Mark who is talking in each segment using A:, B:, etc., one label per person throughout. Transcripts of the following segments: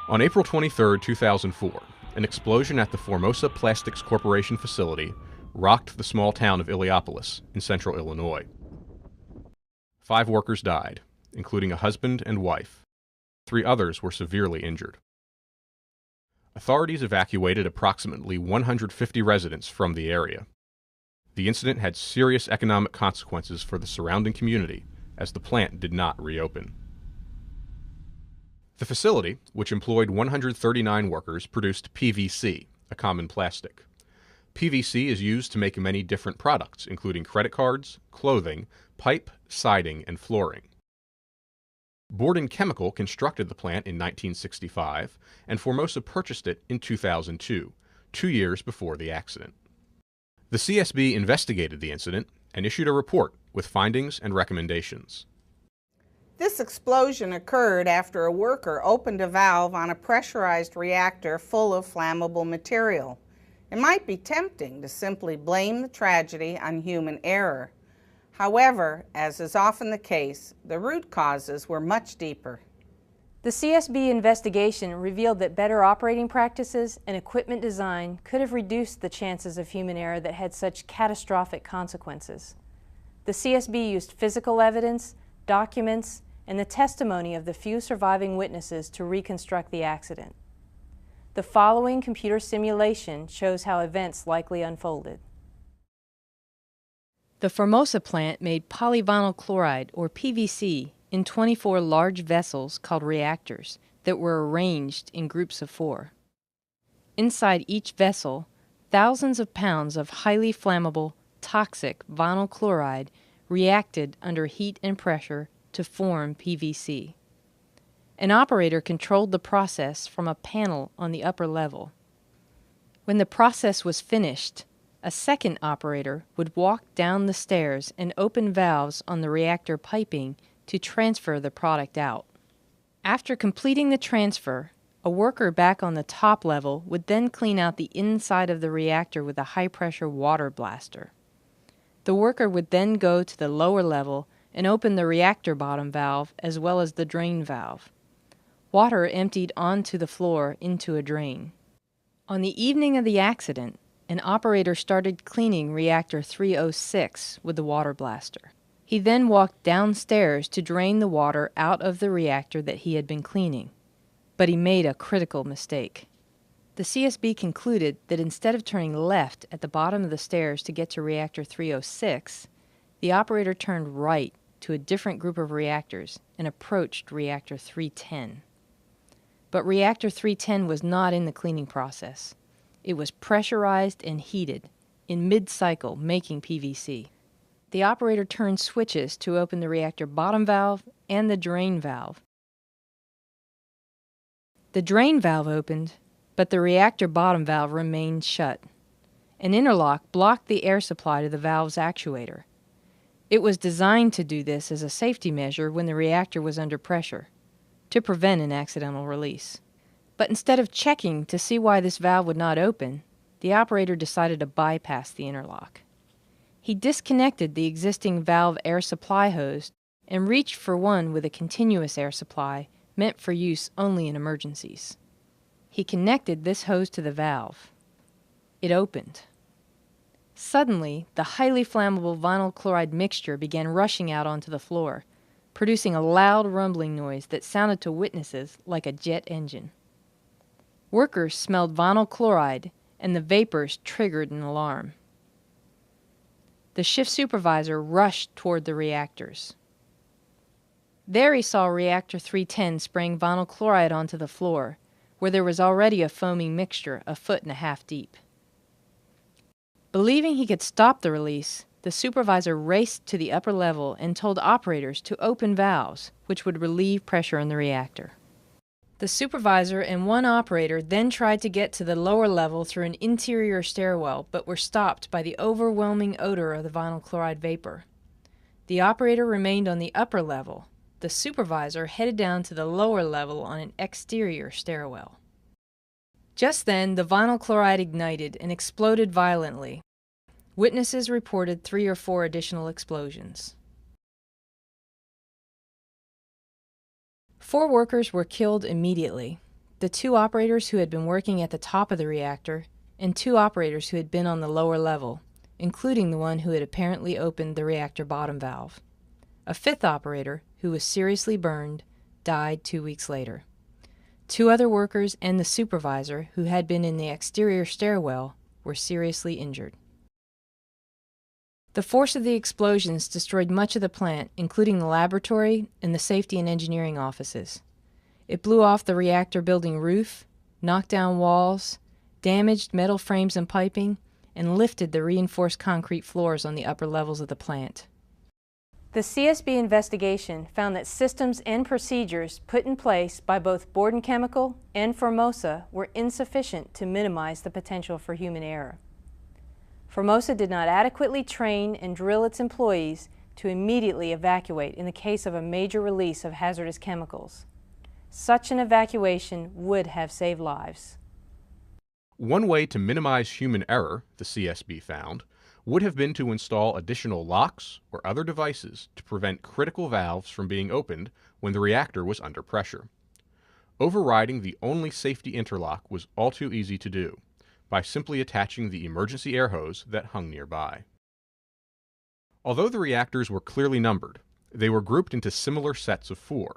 A: On April 23, 2004, an explosion at the Formosa Plastics Corporation facility rocked the small town of Illiopolis in central Illinois. 5 workers died, including a husband and wife. 3 others were severely injured. Authorities evacuated approximately 150 residents from the area. The incident had serious economic consequences for the surrounding community, as the plant did not reopen. The facility, which employed 139 workers, produced PVC, a common plastic. PVC is used to make many different products, including credit cards, clothing, pipe, siding, and flooring. Borden Chemical constructed the plant in 1965, and Formosa purchased it in 2002, 2 years before the accident. The CSB investigated the incident and issued a report with findings and recommendations.
B: This explosion occurred after a worker opened a valve on a pressurized reactor full of flammable material. It might be tempting to simply blame the tragedy on human error. However, as is often the case, the root causes were much deeper.
C: The CSB investigation revealed that better operating practices and equipment design could have reduced the chances of human error that had such catastrophic consequences. The CSB used physical evidence, documents, and the testimony of the few surviving witnesses to reconstruct the accident. The following computer simulation shows how events likely unfolded. The Formosa plant made polyvinyl chloride, or PVC, in 24 large vessels called reactors that were arranged in groups of 4. Inside each vessel, thousands of pounds of highly flammable, toxic vinyl chloride reacted under heat and pressure to form PVC. An operator controlled the process from a panel on the upper level. When the process was finished, a second operator would walk down the stairs and open valves on the reactor piping to transfer the product out. After completing the transfer, a worker back on the top level would then clean out the inside of the reactor with a high-pressure water blaster. The worker would then go to the lower level and open the reactor bottom valve as well as the drain valve. Water emptied onto the floor into a drain. On the evening of the accident, an operator started cleaning reactor 306 with the water blaster. He then walked downstairs to drain the water out of the reactor that he had been cleaning. But he made a critical mistake. The CSB concluded that instead of turning left at the bottom of the stairs to get to reactor 306, the operator turned right to a different group of reactors and approached reactor 310. But reactor 310 was not in the cleaning process. It was pressurized and heated, in mid-cycle, making PVC. The operator turned switches to open the reactor bottom valve and the drain valve. The drain valve opened, but the reactor bottom valve remained shut. An interlock blocked the air supply to the valve's actuator. It was designed to do this as a safety measure when the reactor was under pressure, to prevent an accidental release. But instead of checking to see why this valve would not open, the operator decided to bypass the interlock. He disconnected the existing valve air supply hose and reached for one with a continuous air supply meant for use only in emergencies. He connected this hose to the valve. It opened. Suddenly, the highly flammable vinyl chloride mixture began rushing out onto the floor, producing a loud rumbling noise that sounded to witnesses like a jet engine. Workers smelled vinyl chloride, and the vapors triggered an alarm. The shift supervisor rushed toward the reactors. There he saw reactor 310 spraying vinyl chloride onto the floor, where there was already a foaming mixture 1.5 feet deep. Believing he could stop the release, the supervisor raced to the upper level and told operators to open valves, which would relieve pressure in the reactor. The supervisor and one operator then tried to get to the lower level through an interior stairwell, but were stopped by the overwhelming odor of the vinyl chloride vapor. The operator remained on the upper level. The supervisor headed down to the lower level on an exterior stairwell. Just then, the vinyl chloride ignited and exploded violently. Witnesses reported 3 or 4 additional explosions. 4 workers were killed immediately. the 2 operators who had been working at the top of the reactor, and 2 operators who had been on the lower level, including the one who had apparently opened the reactor bottom valve. A 5th operator, who was seriously burned, died 2 weeks later. 2 other workers and the supervisor, who had been in the exterior stairwell, were seriously injured. The force of the explosions destroyed much of the plant, including the laboratory and the safety and engineering offices. It blew off the reactor building roof, knocked down walls, damaged metal frames and piping, and lifted the reinforced concrete floors on the upper levels of the plant. The CSB investigation found that systems and procedures put in place by both Borden Chemical and Formosa were insufficient to minimize the potential for human error. Formosa did not adequately train and drill its employees to immediately evacuate in the case of a major release of hazardous chemicals. Such an evacuation would have saved lives.
A: One way to minimize human error, the CSB found, would have been to install additional locks or other devices to prevent critical valves from being opened when the reactor was under pressure. Overriding the only safety interlock was all too easy to do, by simply attaching the emergency air hose that hung nearby. Although the reactors were clearly numbered, they were grouped into similar sets of 4,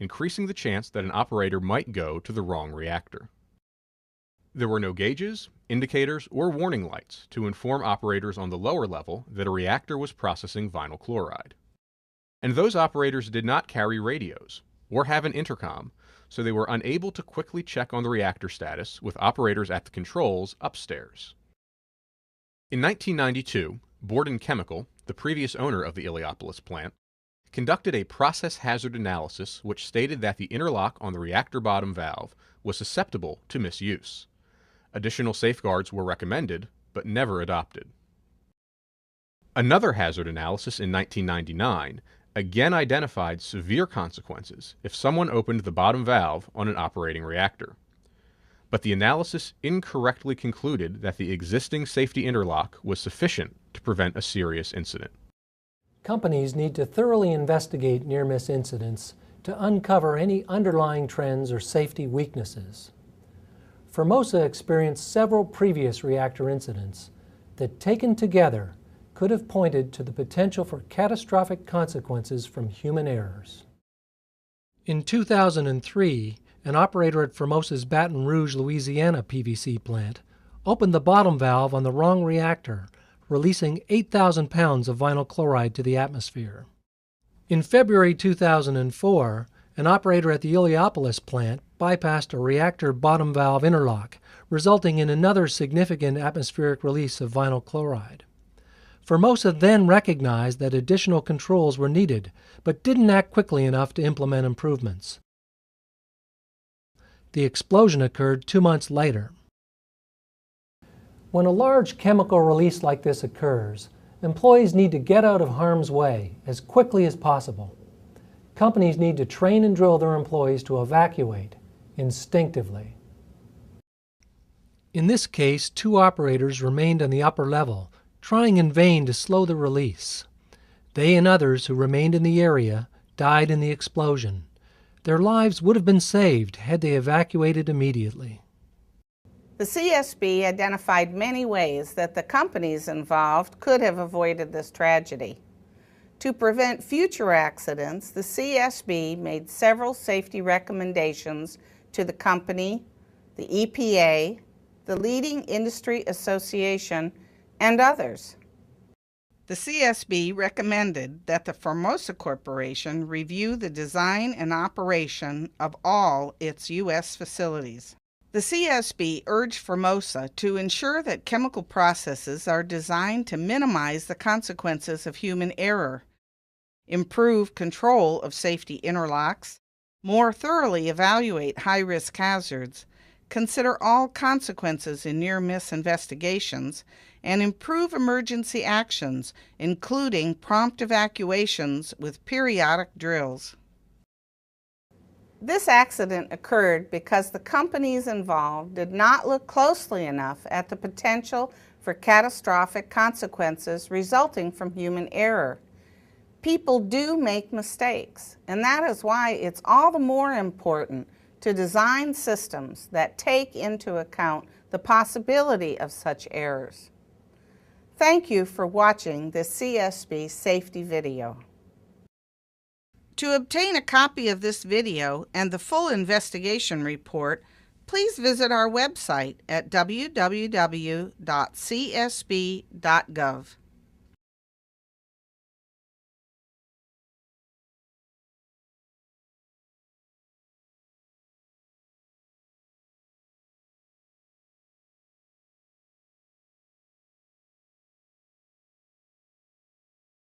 A: increasing the chance that an operator might go to the wrong reactor. There were no gauges, indicators, or warning lights to inform operators on the lower level that a reactor was processing vinyl chloride. And those operators did not carry radios or have an intercom, so they were unable to quickly check on the reactor status with operators at the controls upstairs. In 1992, Borden Chemical, the previous owner of the Illiopolis plant, conducted a process hazard analysis which stated that the interlock on the reactor bottom valve was susceptible to misuse. Additional safeguards were recommended, but never adopted. Another hazard analysis in 1999 again identified severe consequences if someone opened the bottom valve on an operating reactor. But the analysis incorrectly concluded that the existing safety interlock was sufficient to prevent a serious incident.
D: Companies need to thoroughly investigate near-miss incidents to uncover any underlying trends or safety weaknesses. Formosa experienced several previous reactor incidents that, taken together, could have pointed to the potential for catastrophic consequences from human errors. In 2003, an operator at Formosa's Baton Rouge, Louisiana PVC plant opened the bottom valve on the wrong reactor, releasing 8,000 pounds of vinyl chloride to the atmosphere. In February 2004, an operator at the Illiopolis plant bypassed a reactor bottom valve interlock, resulting in another significant atmospheric release of vinyl chloride. Formosa then recognized that additional controls were needed, but didn't act quickly enough to implement improvements. The explosion occurred 2 months later. When a large chemical release like this occurs, employees need to get out of harm's way as quickly as possible. Companies need to train and drill their employees to evacuate instinctively. In this case, 2 operators remained on the upper level, trying in vain to slow the release. They and others who remained in the area died in the explosion. Their lives would have been saved had they evacuated immediately.
B: The CSB identified many ways that the companies involved could have avoided this tragedy. To prevent future accidents, the CSB made several safety recommendations to the company, the EPA, the leading industry association, and others. The CSB recommended that the Formosa Corporation review the design and operation of all its U.S. facilities. The CSB urged Formosa to ensure that chemical processes are designed to minimize the consequences of human error, improve control of safety interlocks, more thoroughly evaluate high-risk hazards, consider all consequences in near-miss investigations, and improve emergency actions, including prompt evacuations with periodic drills. This accident occurred because the companies involved did not look closely enough at the potential for catastrophic consequences resulting from human error. People do make mistakes, and that is why it's all the more important to design systems that take into account the possibility of such errors. Thank you for watching this CSB safety video. To obtain a copy of this video and the full investigation report, please visit our website at www.csb.gov.